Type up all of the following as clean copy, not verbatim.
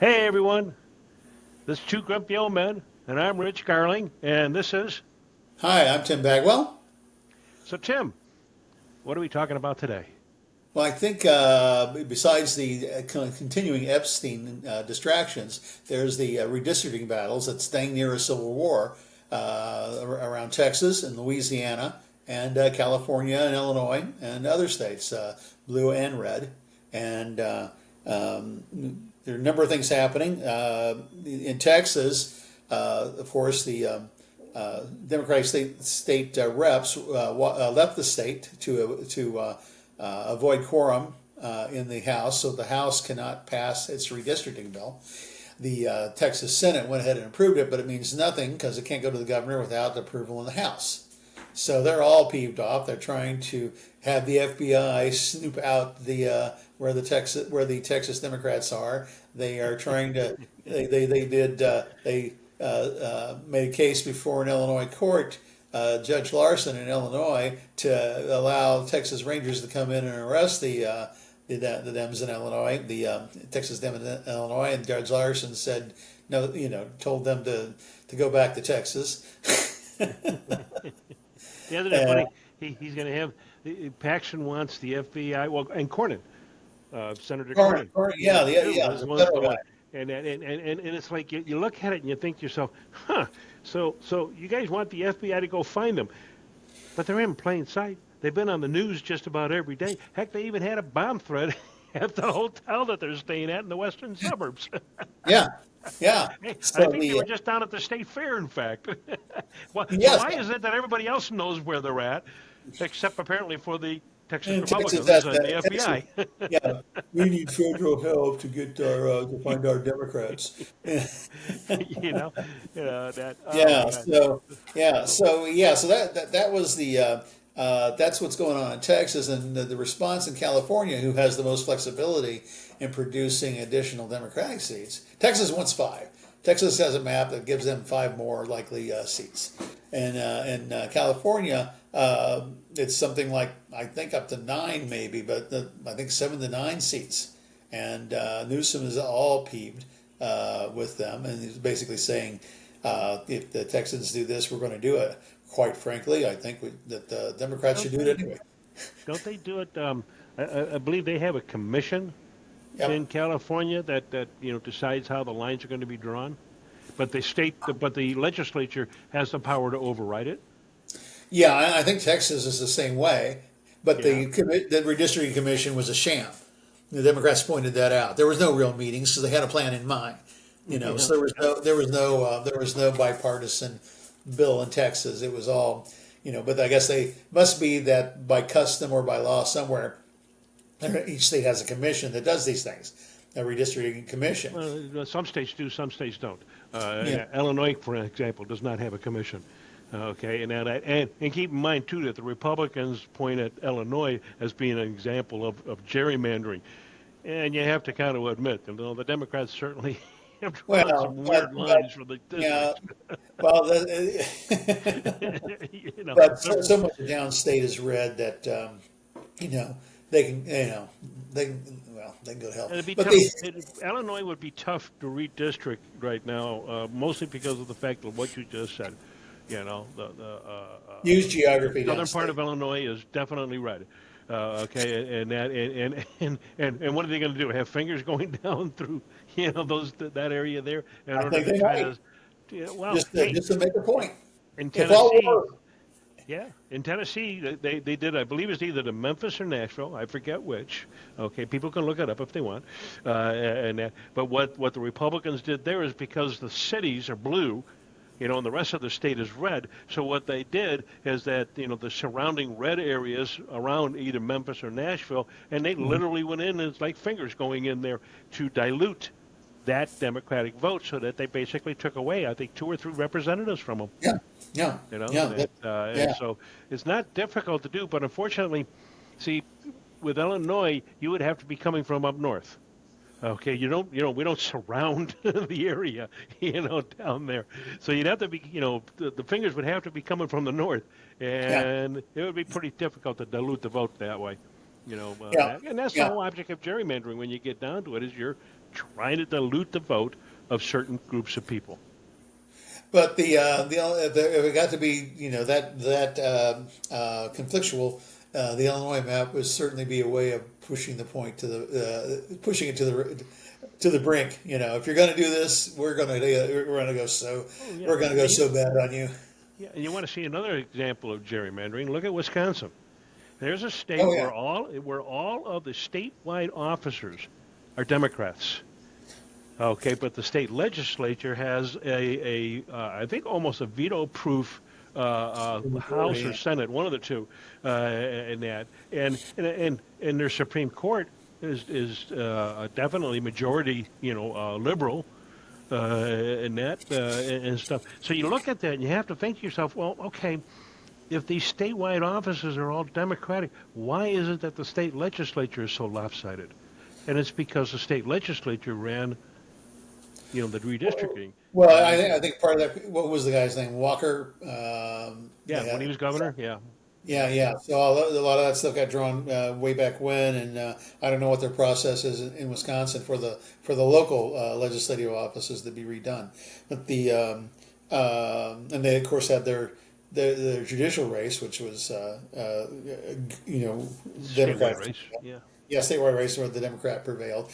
Hey everyone, this is Two Grumpy Old Men, and I'm Rich Garling, and this is. Hi, I'm Tim Bagwell. So, Tim, what are we talking about today? Well, I think besides the continuing Epstein distractions, there's the redistricting battles that's dang near a civil war around Texas and Louisiana and California and Illinois and other states, blue and red. And there are a number of things happening. In Texas, of course, the Democratic state reps left the state to avoid quorum in the House, so the House cannot pass its redistricting bill. The Texas Senate went ahead and approved it, but it means nothing because it can't go to the governor without approval in the House. So they're all peeved off. They're trying to have the FBI snoop out the where the Texas Democrats are. They are trying to they made a case before an Illinois court, Judge Larson in Illinois, to allow Texas Rangers to come in and arrest the Dems in Illinois, the Texas Dem in Illinois, and Judge Larson said no, told them to go back to Texas. Yeah, isn't it uh, funny? He's going to have. Paxton wants the FBI, well, and Cornyn, Senator Cornyn, yeah, too, yeah, is the the federal guy. one. And it's like you look at it and you think to yourself, huh, so you guys want the FBI to go find them, but they're in plain sight. They've been on the news just about every day. Heck, they even had a bomb threat at the hotel that they're staying at in the western suburbs. Yeah, yeah. Hey, I So think they were just down at the state fair, in fact. Well, so yes, why is it that everybody else knows where they're at, except apparently for the Texas in Texas, Republicans and the Texas, FBI? yeah, we need federal help to get our to find our Democrats. you know, that. Oh my Yeah. God. So that was the that's what's going on in Texas, and the response in California, who has the most flexibility in producing additional Democratic seats. Texas wants five. Texas has a map that gives them five more likely seats, and in California, it's something like I think up to nine maybe, but I think 7 to 9 seats. And Newsom is all peeved with them, and he's basically saying, if the Texans do this, we're going to do it. Quite frankly, I think that the Democrats should Don't do it they? anyway. Don't they do it? I believe they have a commission Yep. in California that decides how the lines are going to be drawn. But the legislature has the power to override it. Yeah, I think Texas is the same way, but Yeah. the redistricting commission was a sham. The Democrats pointed that out. There was no real meetings because they had a plan in mind. Yeah. So there was no bipartisan bill in Texas. It was all, but I guess they must be that by custom or by law somewhere, each state has a commission that does these things, a redistricting commission. Well, some states do, some states don't. Yeah. Illinois, for example, does not have a commission. Okay, and keep in mind too that the Republicans point at Illinois as being an example of gerrymandering, and you have to kind of admit, the Democrats certainly have drawn Well, some weird lines for the yeah, districts. well, you know, but but so much of downstate is red that you know they can they can go to hell. it'd be But tough. the Illinois would be tough to redistrict right now, mostly because of the fact of what you just said. use geography Southern part downstate. of Illinois is definitely red. Okay, and what are they going to do? Have fingers going down through those that area there in I order think to they try might to? Yeah, well, hey, just to make a point. in If all Tennessee, war, yeah, in Tennessee, they did. I believe it's either to Memphis or Nashville. I forget which. Okay, people can look it up if they want. But what the Republicans did there is because the cities are blue, and the rest of the state is red. So what they did is that the surrounding red areas around either Memphis or Nashville, and they literally went in, and it's like fingers going in there to dilute that Democratic vote, so that they basically took away, I think, 2 or 3 representatives from them. yeah, yeah, yeah, And yeah. so it's not difficult to do, but unfortunately, see, with Illinois, you would have to be coming from up north. Okay, we don't surround the area, down there. So you'd have to be, the fingers would have to be coming from the north, Yeah. and it would be pretty difficult to dilute the vote that way. Yeah, and that's the yeah. whole object of gerrymandering. When you get down to it, is you're trying to dilute the vote of certain groups of people. But if it got to be conflictual, the Illinois map would certainly be a way of pushing the point to pushing it to the brink. If you're going to do this, Oh yeah, we're going to go and so bad on you. and you want to see another example of gerrymandering? Look at Wisconsin. There's a state Oh where yeah. all of the statewide officers are Democrats. Okay, but the state legislature has I think almost a veto-proof House or Majority. Senate, one of the two, in that, and their Supreme Court is definitely majority, liberal, in that and stuff. So you look at that and you have to think to yourself, well, okay, if these statewide offices are all Democratic, why is it that the state legislature is so lopsided? And it's because the state legislature ran, the redistricting. Well, And I think part of that. What was the guy's name? Walker. yeah, when he was governor, yeah, Yeah, yeah. So a lot of that stuff got drawn way back when, and I don't know what their process is in Wisconsin for the local legislative offices to be redone. But and they of course had their judicial race, which was statewide Democrat. race, yeah. Yeah, statewide race where the Democrat prevailed.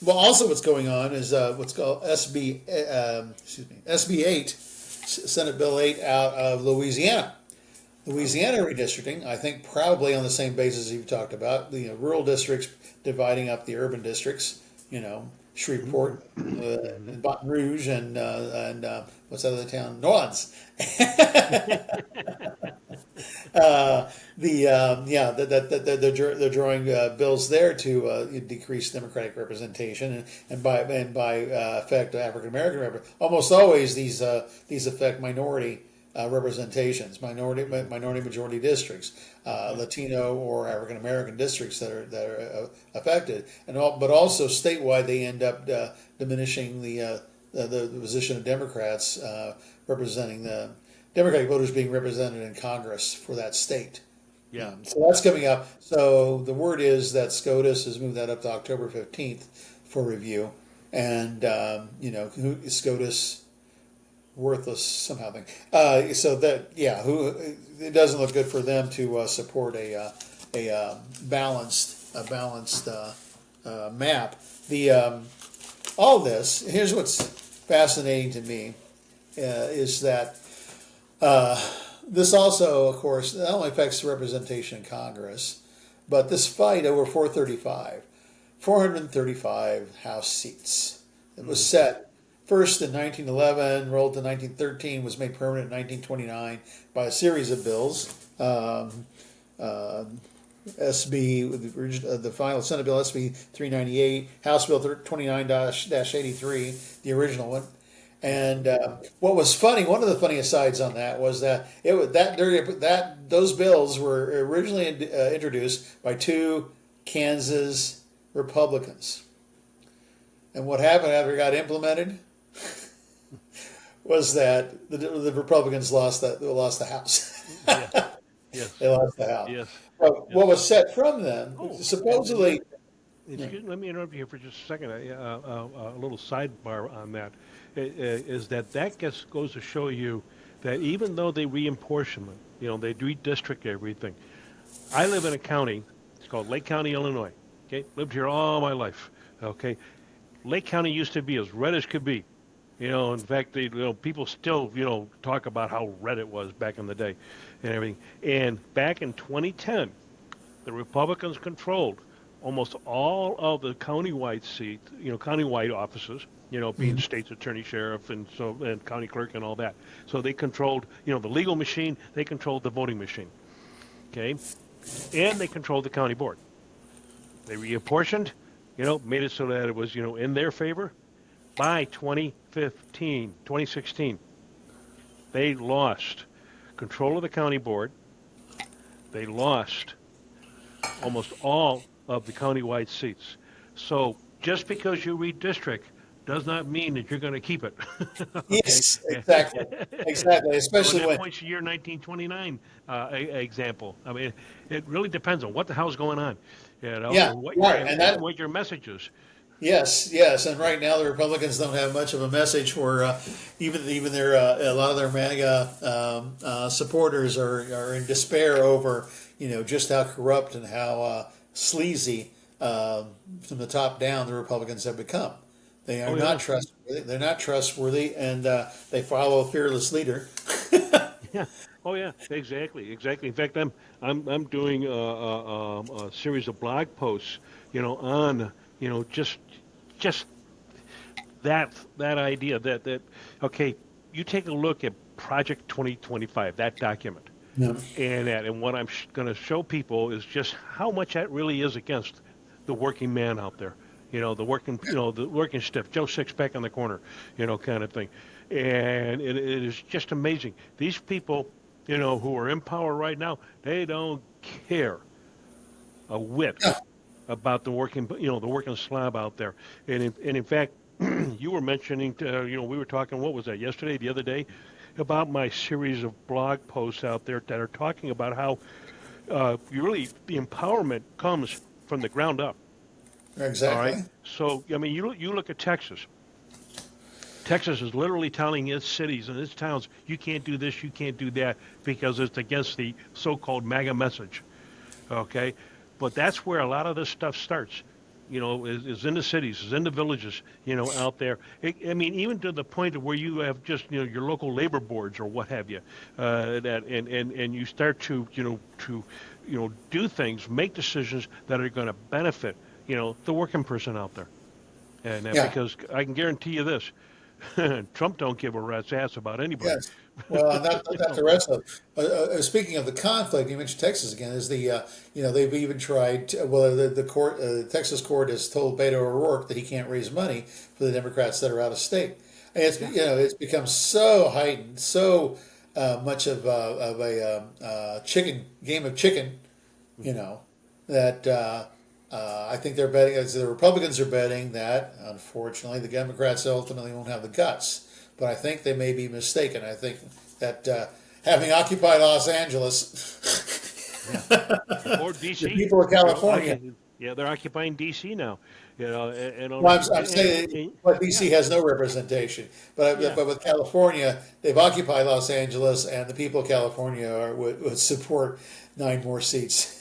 Well, also what's going on is what's called SB 8, Senate Bill 8 out of Louisiana. Louisiana redistricting, I think probably on the same basis you've talked about, the rural districts dividing up the urban districts, Shreveport, Hmm. and Baton Rouge, and what's that other town? New Orleans. Yeah, they're drawing bills there to decrease Democratic representation and by affect African American almost always these affect minority minority majority districts, Yeah, Latino or African American districts that are affected, but also statewide they end up diminishing the position of Democrats representing the Democratic voters being represented in Congress for that state. yeah. So that's coming up. So the word is that SCOTUS has moved that up to October 15th for review, and SCOTUS worthless somehow thing. So that who it doesn't look good for them to support a balanced map. The all this here's what's fascinating to me is that this also, of course, not only affects the representation in Congress, but this fight over 435 House seats. It was Hmm. set first in 1911, rolled to 1913, was made permanent in 1929 by a series of bills. Uh, SB, the final Senate Bill SB 398, House Bill 29-83, the original one. And what was funny, one of the funny asides on that was that those bills were originally introduced by two Kansas Republicans. And what happened after it got implemented was that the Republicans lost the House. Yeah, yes, They lost the House. yes, But yes. what was set from them, Oh, and supposedly, excuse me, let me interrupt you here for just a second. A little sidebar on that is that goes to show you that even though they reapportionment, they redistrict everything. I live in a county. It's called Lake County, Illinois. Okay, lived here all my life. Okay, Lake County used to be as red as could be. In fact, people still, talk about how red it was back in the day and everything. And back in 2010, the Republicans controlled almost all of the countywide seats, countywide offices, being state's attorney, sheriff, and county clerk and all that. So they controlled, the legal machine. They controlled the voting machine. Okay, and they controlled the county board. They reapportioned, made it so that it was, in their favor. By 2016, they lost control of the county board. They lost almost all of the countywide seats. So just because you redistrict does not mean that you're going to keep it. Okay. Yes, exactly, exactly. And Especially that when, points to your 1929 example. I mean, it really depends on what the hell's going on, yeah, and what right, and that, what your message is. yes, yes, and right now the Republicans don't have much of a message for even their a lot of their MAGA supporters are in despair over just how corrupt and how sleazy from the top down the Republicans have become. They are Oh not yeah, trustworthy. They're not trustworthy, and they follow a fearless leader. yeah. Oh yeah, exactly, exactly. In fact, I'm doing a series of blog posts, on just just that idea that okay, you take a look at Project 2025, that document, Yeah. and what I'm going to show people is just how much that really is against the working man out there. The working stiff, Joe Sixpack in the corner, kind of thing. And it is just amazing. These people, who are in power right now, they don't care a whit Yeah. about the working slab out there. And in fact, you were mentioning, we were talking, what was that, yesterday, the other day, about my series of blog posts out there that are talking about how the empowerment comes from the ground up. All right. Exactly. So, I mean, you look at Texas. Texas is literally telling its cities and its towns, you can't do this, you can't do that, because it's against the so-called MAGA message. Okay, but that's where a lot of this stuff starts. Is in the cities, is in the villages, out there. I mean, even to the point of where you have just, your local labor boards or what have you, that and you start to, do things, make decisions that are going to benefit, the working person out there. And Yeah. because I can guarantee you this, Trump don't give a rat's ass about anybody. Yes. Well, and you not know, the rest of. Speaking of the conflict, you mentioned Texas again. Is the they've even tried. Well, the court, the Texas court has told Beto O'Rourke that he can't raise money for the Democrats that are out of state. And it's yeah, it's become so heightened, so much of a chicken game of chicken, you hmm know, that I think they're betting, as the Republicans are betting that, unfortunately, the Democrats ultimately won't have the guts. But I think they may be mistaken. I think that having occupied Los Angeles, yeah. Or the DC. people of California, Yeah, they're occupying DC now. well, I'm saying, but Yeah, DC has no representation. yeah. But with California, they've occupied Los Angeles, and the people of California would support 9 more seats.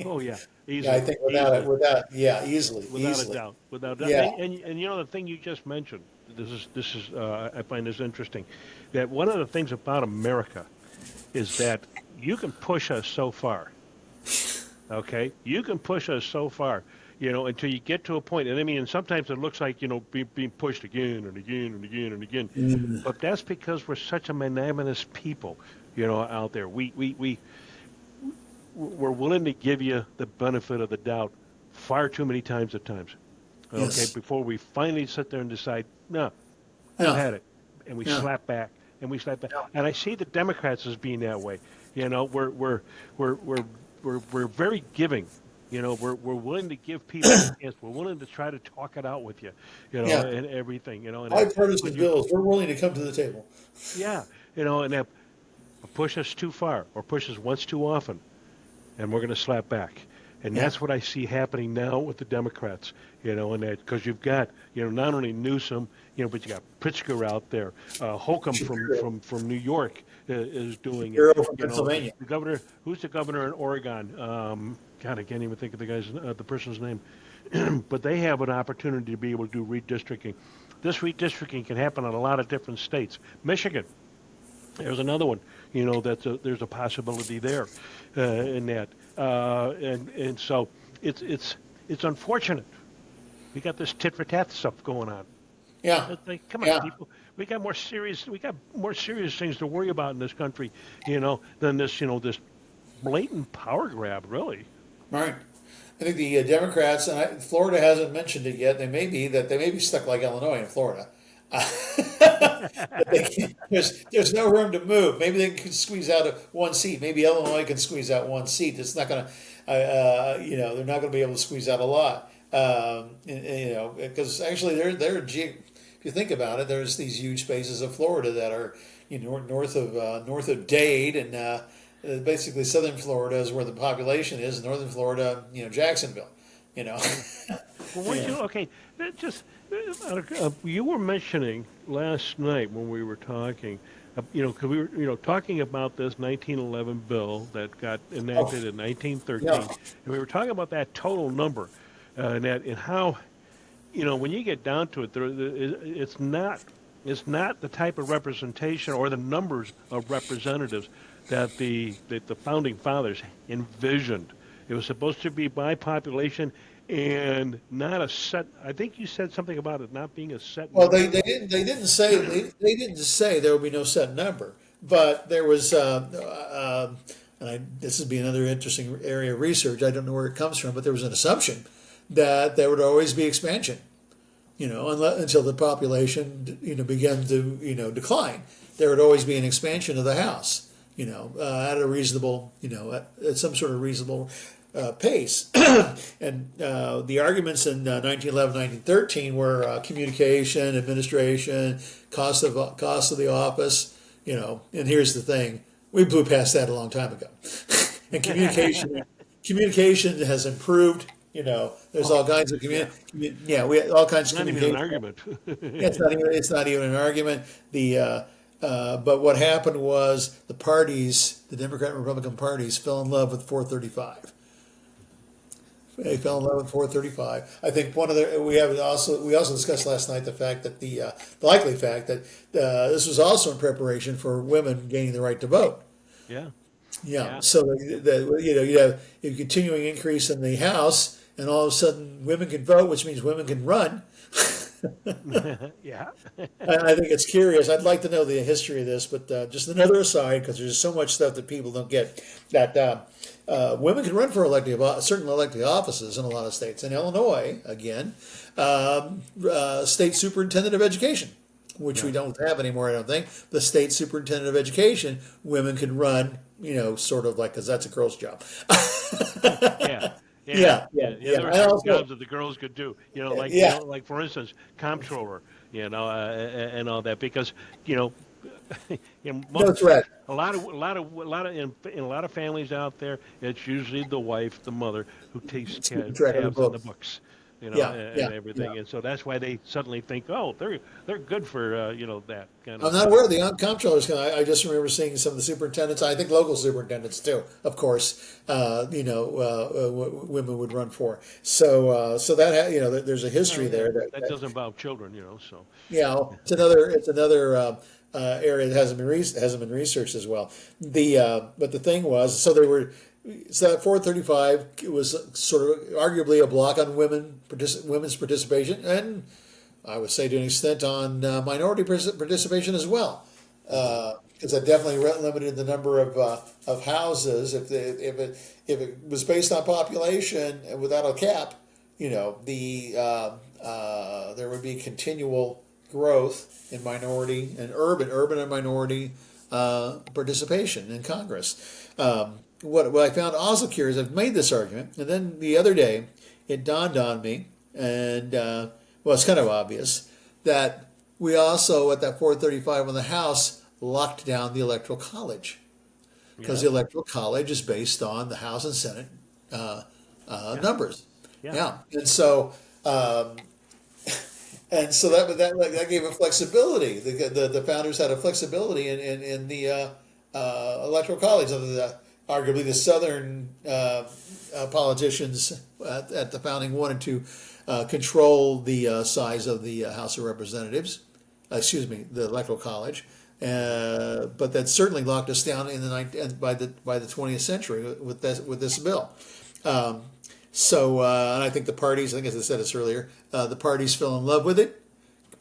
Oh yeah, Yeah, I easily, think easily, yeah, easily, without a easily. doubt, without a doubt. Yeah, And the thing you just mentioned. This is I find this interesting. That one of the things about America is that you can push us so far. Okay, you can push us so far, until you get to a point. And I mean, and sometimes it looks like being pushed again and again and again and again. mm, But that's because we're such a magnanimous people, out there. We're willing to give you the benefit of the doubt far too many times at times. Okay, yes, before we finally sit there and decide, no, I've yeah, had it, and we yeah, slap back and we slap back. And I see the Democrats as being that way. You know, we're we're we're very giving. We're willing to give people a chance. We're willing to try to talk it out with you, yeah. and everything. And that, but Bipartisan you, bills, we're willing to come to the table. yeah, and that push us too far or push us once too often, and we're going to slap back. And Yeah, that's what I see happening now with the Democrats, and that because you've got, not only Newsom, but you got Pritzker out there, Holcomb Shapiro, from New York is doing it. Shapiro from The, Pennsylvania. the governor, who's the governor in Oregon? God, I can't even think of the person's name. But they have an opportunity to be able to do redistricting. This redistricting can happen in a lot of different states. Michigan, there's another one. There's a possibility there, in that, and so it's unfortunate. We got this tit for tat stuff going on. Yeah, It's like, come on, yeah, people. We got more serious things to worry about in this country, than this blatant power grab, really. right. I think the Democrats, and Florida hasn't mentioned it yet. They may be stuck like Illinois in Florida. There's no room to move. Maybe they can squeeze out one seat. Maybe Illinois can squeeze out one seat. It's not going to, they're not going to be able to squeeze out a lot. Because actually they're if you think about it, there's these huge spaces of Florida that are north of Dade, and basically southern Florida is where the population is. And northern Florida, Jacksonville. You know, Well, weren't yeah. you okay? Just you were mentioning last night when we were talking, because we were talking about this 1911 bill that got Oh, enacted in yeah. 1913, and we were talking about that total number, and how when you get down to it, it's not the type of representation or the numbers of representatives that the founding fathers envisioned. It was supposed to be by population and not a set. I think you said something about it not being a set Well, number. they didn't say there would be no set number, but there was, this would be another interesting area of research. I don't know where it comes from, but there was an assumption that there would always be expansion, until the population, began to, decline. There would always be an expansion of the house, at a reasonable, at some sort of reasonable pace. And the arguments in 1911, 1913 were communication, administration, cost of the office, And here's the thing: we blew past that a long time ago, and communication has improved. There's all kinds of Yeah, yeah, we all kinds of not even an communication. argument. Yeah, it's not even an argument. But what happened was the Democrat and Republican parties, fell in love with 435. They fell in love with 435. I think we also discussed last night the fact that the likely fact that this was also in preparation for women gaining the right to vote. Yeah, Yeah, yeah, so you have a continuing increase in the House, and all of a sudden women can vote, which means women can run. yeah. I think it's curious. I'd like to know the history of this, but just another aside, because there's so much stuff that people don't get. That women can run for certain elected offices in a lot of states. In Illinois, again, state superintendent of education, which we Right. don't have anymore, I don't think. The state superintendent of education, women can run, sort of like, because that's a girl's job. Yeah, yeah, Yeah, yeah, yeah, yeah. yeah. There were I certain also, jobs that the girls could do. yeah, Like for instance, comptroller. And all that because you know, no threat. in a lot of families out there, it's usually the wife, the mother, who takes It's keeping track of the tabs on the books. books. Yeah, yeah, And yeah. everything, and so that's why they suddenly think, oh, they're good for that kind of I'm not thing. aware of the comptrollers. I just remember seeing some of the superintendents. I think local superintendents too, of course. Women would run for. So there's a Well, history yeah, there. that doesn't involve children, so It's another area that hasn't been researched as well. But the thing was, so that 435 was sort of arguably a block on women's participation, and I would say to an extent on minority participation as well, because that definitely limited the number of houses. If it was based on population and without a cap, there would be continual growth in minority and urban and minority participation in Congress. What I found also curious, I've made this argument, and then the other day it dawned on me, and well, it's kind of obvious that we also, at that 435 on the House, locked down the Electoral College, because yeah, the Electoral College is based on the House and Senate yeah, numbers. yeah, Yeah, um, and so that gave a flexibility. The founders had a flexibility in the Electoral College. Arguably, the Southern politicians at the founding wanted to control the size of the House of Representatives. Excuse me, the Electoral College. But that certainly locked us down by the 20th century with this bill. Um, and I think the parties, I think as I said this earlier, the parties fell in love with it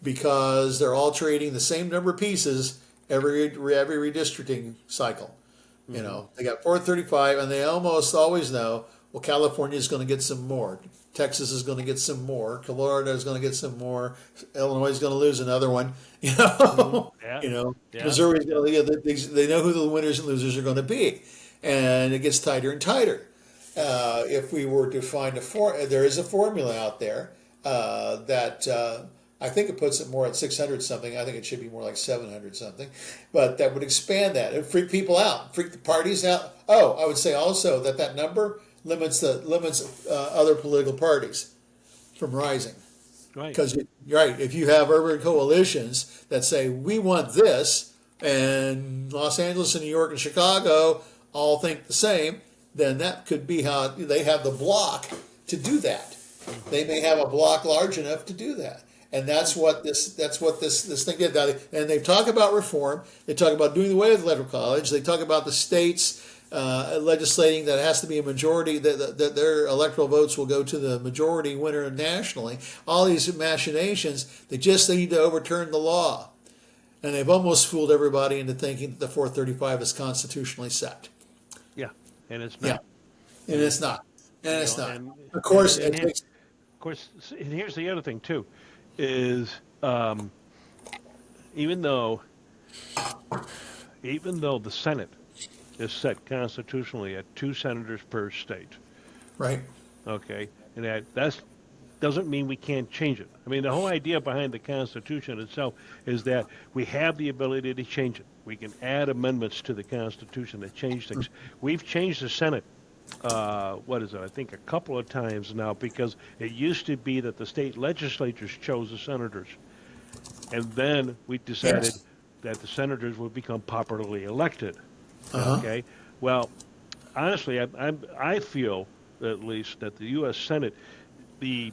because they're all trading the same number of pieces every redistricting cycle. hmm They got 435, and they almost always know, well, California is going to get some more. Texas is going to get some more. Florida is going to get some more. Illinois is going to lose another one. You hmm know, yeah, yeah, Missouri is yeah. going to. They know who the winners and losers are going to be, and it gets tighter and tighter. If we were to find there is a formula out there that I think it puts it more at 600 something. I think it should be more like 700 something. But that would expand that. It would freak people out, freak the parties out. Oh, I would say also that that number limits other political parties from rising. Right. Because you're right, if you have urban coalitions that say we want this, and Los Angeles and New York and Chicago all think the same, then that could be how they have the block to do that. They may have a block large enough to do that, and that's what this thing did. And they talk about reform. They talk about doing away with electoral college. They talk about the states legislating that it has to be a majority, that their electoral votes will go to the majority winner nationally. All these machinations, they just need to overturn the law. And they've almost fooled everybody into thinking that the 435 is constitutionally set. Yeah, and it's Yeah, not. and it's not. And You it's know, not. and Of course, and it here, takes. of course, and here's the other thing too, is even though even though the Senate is set constitutionally at 2 senators per state, Right. okay, and that doesn't mean we can't change it. I mean, the whole idea behind the Constitution itself is that we have the ability to change it. We can add amendments to the Constitution that change things. We've changed the Senate, what is it, I think a couple of times now, because it used to be that the state legislatures chose the senators. And then we decided Yes. that the senators would become popularly elected. Uh huh. Okay? Well, honestly, I feel at least that the U.S. Senate, the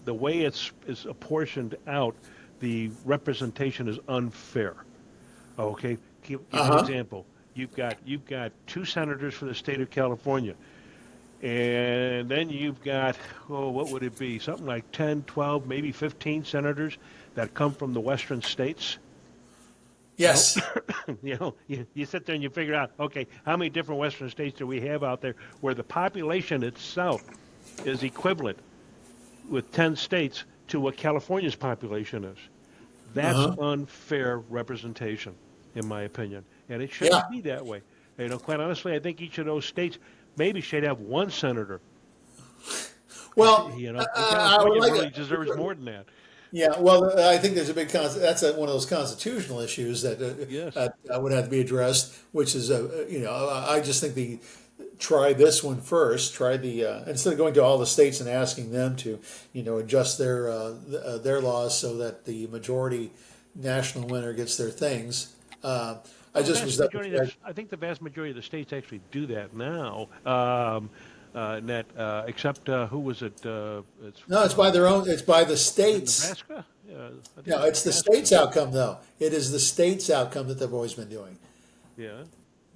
the way it's apportioned out, the representation is unfair. Okay, give Uh you an huh. example. You've got 2 senators for the state of California, and then you've got, oh, what would it be? Something like 10, 12, maybe 15 senators that come from the western states. Well, Yes. you sit there and you figure out, okay, how many different western states do we have out there where the population itself is equivalent with 10 states to what California's population is. Uh That's huh. unfair representation, in my opinion, and it Yeah. shouldn't be that way. Quite honestly, I think each of those states maybe should have 1 senator. Well, And I would California like really to. deserves more than that. Yeah, well, I think there's a big that's one of those constitutional issues that Yes. would have to be addressed. Which is, I just think try this one first. Try the instead of going to all the states and asking them to, adjust their laws so that the majority national winner gets their things. I Well, the just vast was that. majority I think the vast majority of the states actually do that now. Except who was it? It's No, it's by their own. It's by the is it states. Nebraska? I think No, it's it's the Nebraska. states' outcome though. It is the states' outcome that they've always been doing. Yeah.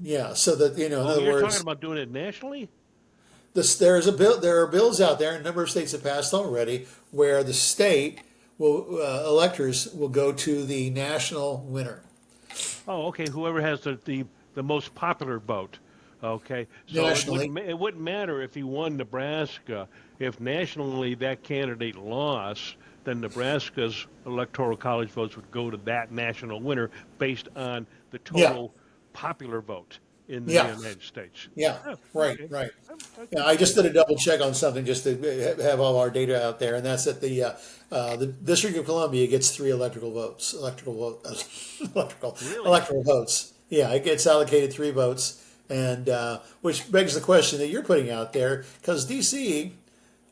Yeah, so that in Oh, other you're talking words, about doing it nationally? there's a bill. There are bills out there, and a number of states have passed already, where the state will electors will go to the national winner Oh, okay. Whoever has the most popular vote. Okay, so nationally. it wouldn't matter if he won Nebraska. If nationally that candidate lost, then Nebraska's electoral college votes would go to that national winner based on the Yeah, total popular vote in the yeah, United States. yeah. Oh, Right, okay. right. I Yeah, can I see just that. did a double check on something just to have all our data out there, and that's that the District of Columbia gets three electrical Really? electoral votes. Yeah, it gets allocated three votes, and which begs the question that you're putting out there, because DC,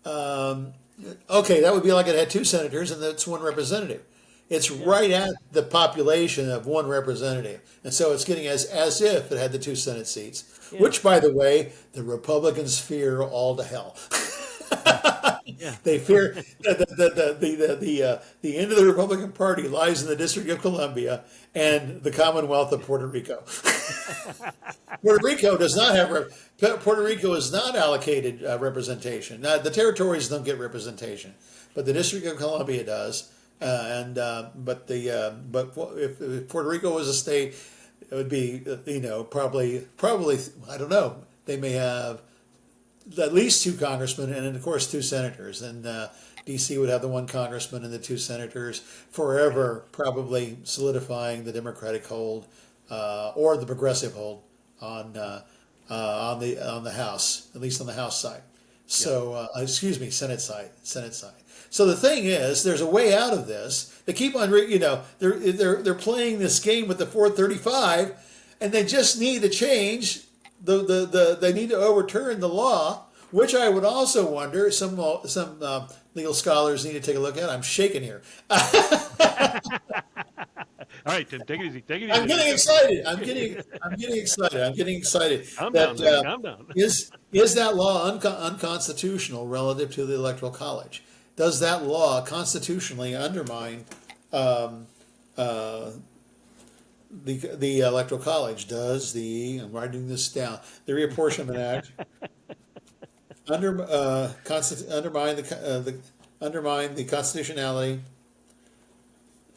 okay, that would be like it had two senators and that's one representative. It's Yeah. right at the population of one representative, and so it's getting as if it had the two Senate seats, Yeah. which, by the way, the Republicans fear all to hell. Yeah. They fear the end of the Republican Party lies in the District of Columbia and the Commonwealth of Puerto Rico. Puerto Rico does not have Puerto Rico is not allocated representation. Now, the territories don't get representation, but the District of Columbia does. And but if Puerto Rico was a state, it would be probably I don't know. They may have at least two congressmen and of course two senators, and D.C. would have the one congressman and the two senators, forever probably solidifying the Democratic hold or the progressive hold on the House, at least on the House side. Yep. So excuse me, Senate side, So the thing is, there's a way out of this. They keep on, they're playing this game with the 435, and they just need to change they need to overturn the law, which I would also wonder some legal scholars need to take a look at. I'm shaking here. All right, Tim, take it easy. Take it easy. I'm getting excited. I'm getting excited. I'm getting excited. Calm down, man. Calm down. Is that law unconstitutional relative to the Electoral College? Does that law constitutionally undermine the Electoral College? Does I'm writing this down, the Reapportionment Act undermine the constitutionality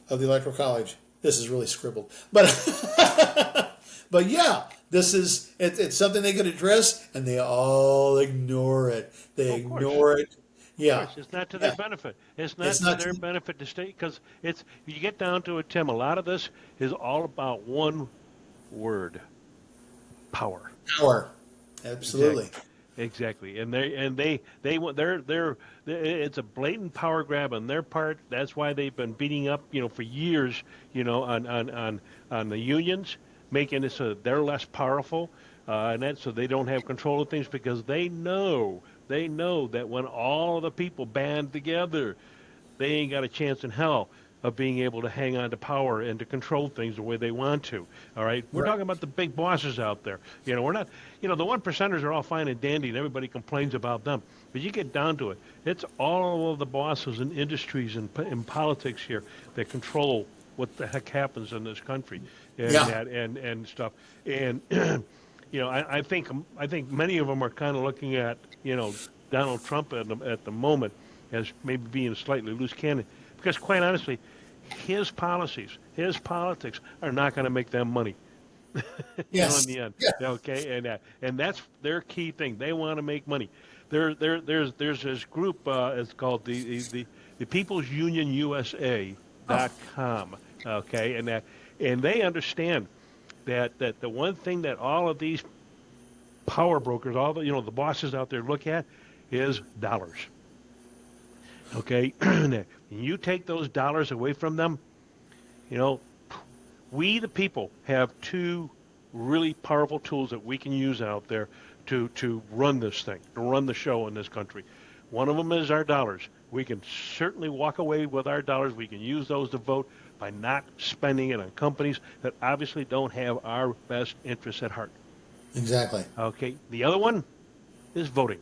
of the Electoral College? This is really scribbled, but but yeah, it's something they could address, and they all ignore it. They ignore it. Yeah, of course, it's not to their benefit. It's not to their benefit to stay, because you get down to it, Tim. A lot of this is all about one word: power. Power, absolutely. Exactly. And it's a blatant power grab on their part. That's why they've been beating up, for years, on the unions, making it so that they're less powerful, and so they don't have control of things, because they know that when all of the people band together, they ain't got a chance in hell of being able to hang on to power and to control things the way they want to. All right, we're talking about the big bosses out there. We're not. The one percenters are all fine and dandy, and everybody complains about them. But you get down to it, it's all of the bosses in industries and in politics here that control what the heck happens in this country, and stuff. And I think many of them are kind of looking at Donald Trump at the moment as maybe being a slightly loose cannon, because quite honestly, his policies, his politics are not going to make them money. Yes. In the end, Yeah. okay, and that's their key thing. They want to make money. There's this group. It's called the People's Union USA.com. Okay, and they understand that the one thing that all of these power brokers, all the the bosses out there look at, is dollars. Okay, and you take those dollars away from them, we the people have two really powerful tools that we can use out there to run this thing, to run the show in this country. One of them is our dollars. We can certainly walk away with our dollars. We can use those to vote by not spending it on companies that obviously don't have our best interests at heart. Exactly. Okay, the other one is voting,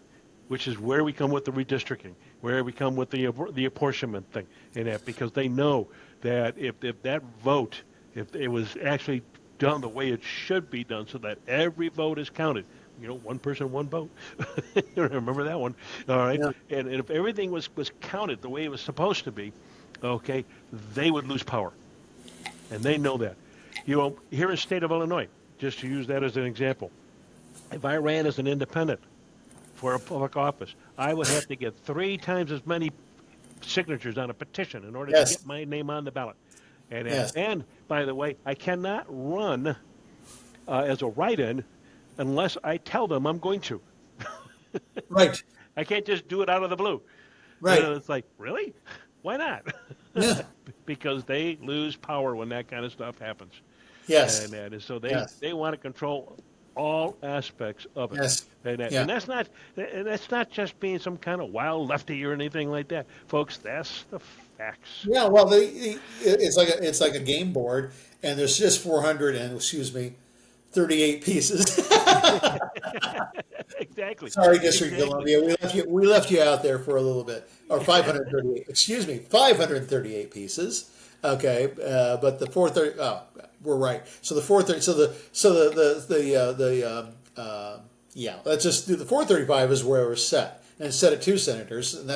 which is where we come with the redistricting, where we come with the apportionment thing, and that, because they know that if that vote, if it was actually done the way it should be done, so that every vote is counted, one person, one vote. Remember that one? All right. Yeah. And if everything was counted the way it was supposed to be, okay, they would lose power, and they know that. Here in the state of Illinois, just to use that as an example, if I ran as an independent for a public office, I would have to get 3 times as many signatures on a petition in order to get my name on the ballot. And by the way, I cannot run as a write-in unless I tell them I'm going to. Right. I can't just do it out of the blue. Right. It's like, really? Why not? Yeah. Because they lose power when that kind of stuff happens. Yes. And so they want to control all aspects of it. Yes. And that's not just being some kind of wild lefty or anything like that, folks. That's the facts. Yeah. Well, it's like a game board, and there's just 38 pieces. Exactly. Sorry, District of Columbia. We left you out there for a little bit. Or 538. Excuse me, 538 pieces. Okay, but the 430. Oh, we're right. So the 430. Let's just do the 435 is where it was set, and it's set at 2 senators, and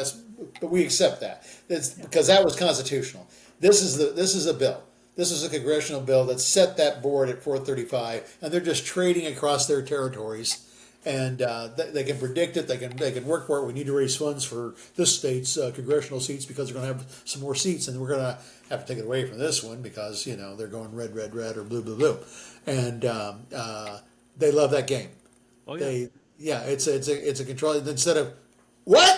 but we accept that. It's because that was constitutional. This is a bill. This is a congressional bill that set that board at 435, and they're just trading across their territories. And they can predict it. They can work for it. We need to raise funds for this state's congressional seats because they're going to have some more seats, and we're going to have to take it away from this one because they're going red, red, red, or blue, blue, blue, and they love that game. Oh yeah. It's a control instead of what.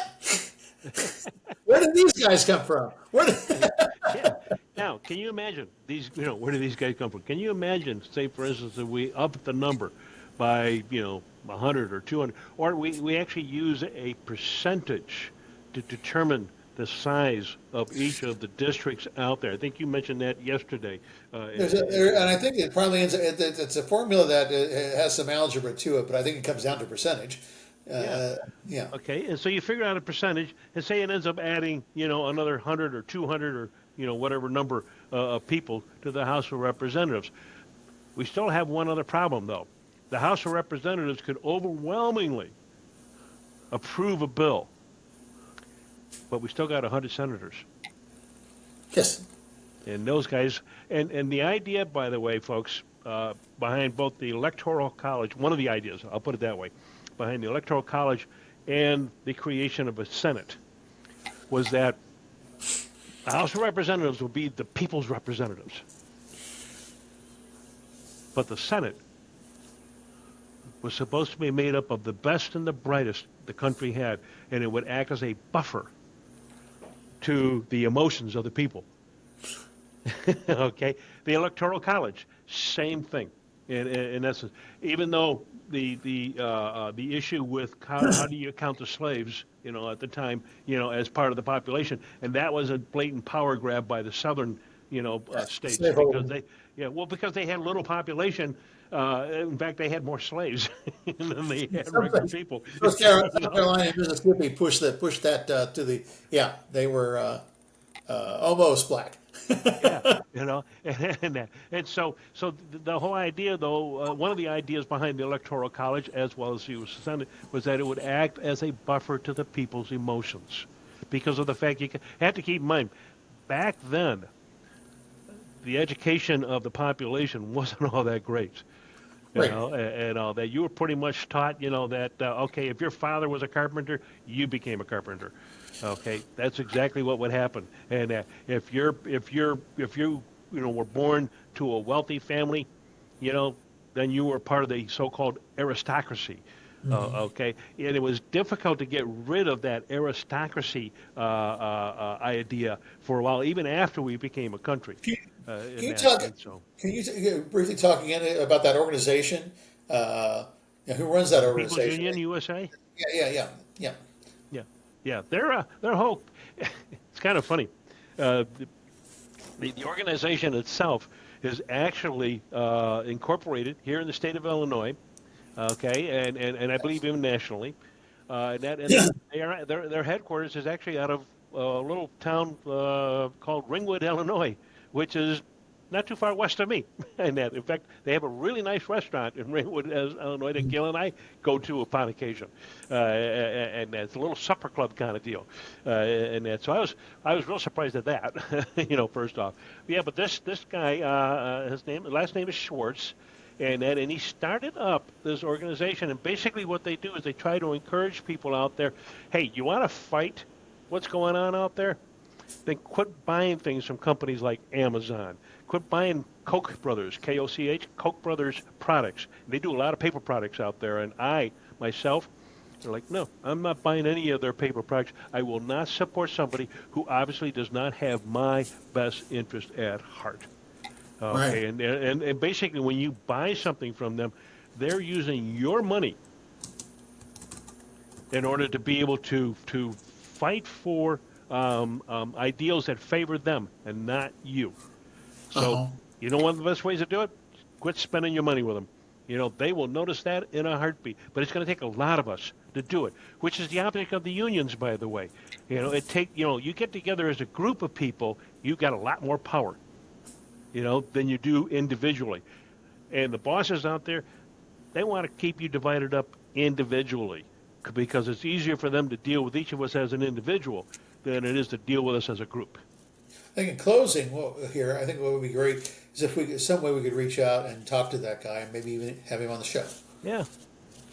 Where did these guys come from? Yeah. Now, can you imagine these? Where do these guys come from? Can you imagine, say, for instance, if we up the number by 100 or 200, or we actually use a percentage to determine the size of each of the districts out there? I think you mentioned that yesterday. And I think it probably it's a formula that has some algebra to it, but I think it comes down to percentage. Yeah. Yeah. Okay, and so you figure out a percentage, and say it ends up adding, another 100 or 200 or, whatever number of people to the House of Representatives. We still have one other problem, though. The House of Representatives could overwhelmingly approve a bill, but we still got 100 senators. Yes. And those guys, and the idea, by the way, folks, behind both the Electoral College, one of the ideas, I'll put it that way, behind the Electoral College and the creation of a Senate was that the House of Representatives will be the people's representatives. But the Senate was supposed to be made up of the best and the brightest the country had, and it would act as a buffer to the emotions of the people. Okay, the Electoral College, same thing. In essence, even though the issue with how do you count the slaves, at the time, as part of the population, and that was a blatant power grab by the southern, states because because they had little population. In fact, they had more slaves than they had regular people. South you know? Carolina and Mississippi pushed that to the they were almost black. Yeah, and so the whole idea, though, one of the ideas behind the Electoral College, as well as the U.S. Senate, was that it would act as a buffer to the people's emotions, because of the fact you have to keep in mind, back then, the education of the population wasn't all that great. Right. And all that you were pretty much taught, that okay, if your father was a carpenter, you became a carpenter. Okay, that's exactly what would happen. And if you were born to a wealthy family, then you were part of the so-called aristocracy. Okay, and it was difficult to get rid of that aristocracy idea for a while, even after we became a country. Can you talk? And so Can you briefly talk again about that organization? Who runs that People's organization? Union USA. Yeah. Yeah, yeah, their whole. It's kind of funny. The organization itself is actually incorporated here in the state of Illinois. Okay, and I believe even nationally. Their headquarters is actually out of a little town called Ringwood, Illinois, which is not too far west of me. In fact, they have a really nice restaurant in Ringwood, Illinois, that Gil and I go to upon occasion, and it's a little supper club kind of deal. So I was real surprised at that, first off. Yeah, but this guy, last name is Schwartz. And he started up this organization, and basically what they do is they try to encourage people out there. Hey, you want to fight what's going on out there? Then quit buying things from companies like Amazon. Quit buying Koch Brothers, Koch, Koch Brothers products. They do a lot of paper products out there, and myself, they're like, no, I'm not buying any of their paper products. I will not support somebody who obviously does not have my best interest at heart. Okay, Right. and basically, when you buy something from them, they're using your money in order to be able to fight for ideals that favor them and not you. So, Uh-huh. one of the best ways to do it? Quit spending your money with them. They will notice that in a heartbeat. But it's going to take a lot of us to do it, which is the opposite of the unions, by the way. You get together as a group of people, you've got a lot more power, than you do individually. And the bosses out there, they want to keep you divided up individually because it's easier for them to deal with each of us as an individual than it is to deal with us as a group. I think in closing, I think what would be great is if some way we could reach out and talk to that guy and maybe even have him on the show. Yeah,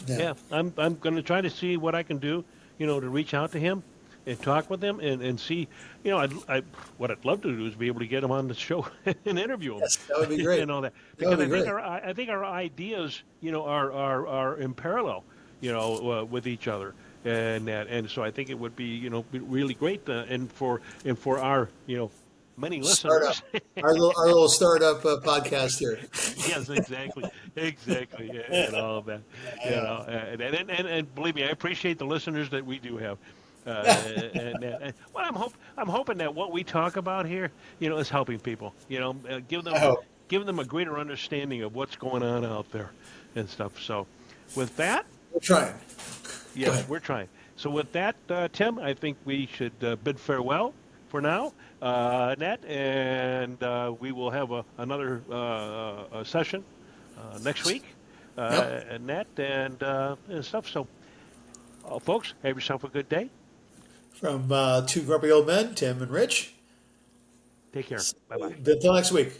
Yeah. yeah. I'm going to try to see what I can do, to reach out to him and talk with him and see, what I'd love to do is be able to get him on the show and interview him Yes, that would be great. and all that, That would because be great. I think our ideas, are in parallel, with each other, and so I think it would be be really great, and for our many Startup. listeners. Our little startup podcast here. Yes, exactly, exactly, and all of that, Yeah. and believe me, I appreciate the listeners that we do have, and well, I'm hoping that what we talk about here, is helping people, I hope. give them a greater understanding of what's going on out there, and stuff. So, with that, We're trying. Go yes, ahead. we're trying. So with that, Tim, I think we should bid farewell for now, Nat, and we will have another session next week, Yep. Nat, and stuff. So, folks, have yourself a good day. From two grumpy old men, Tim and Rich. Take care. Bye bye. Until next week.